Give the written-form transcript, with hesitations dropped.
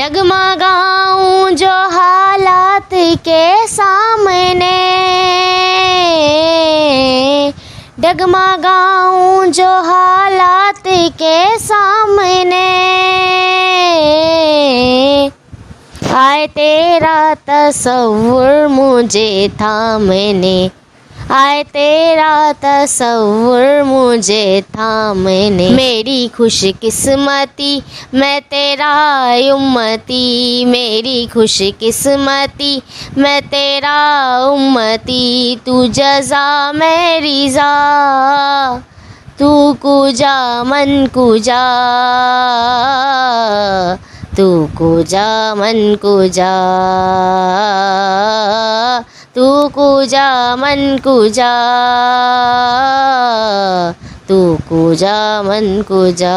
डगमगाऊं जो हालात के सामने, डगमगाऊं जो हालात के सामने, आए तेरा तसव्वुर मुझे थामने, आए तेरा तसव्वुर मुझे थामने। मेरी खुशकिस्मती मैं तेरा उम्मती, मेरी खुशकिस्मती मैं तेरा उम्मती। तू जज़ा मैं रिज़ा, तू कुजा मन कुजा, तू कुजा मन कुजा, तू कुजा मन कुजा, तू कुजा मन कुजा।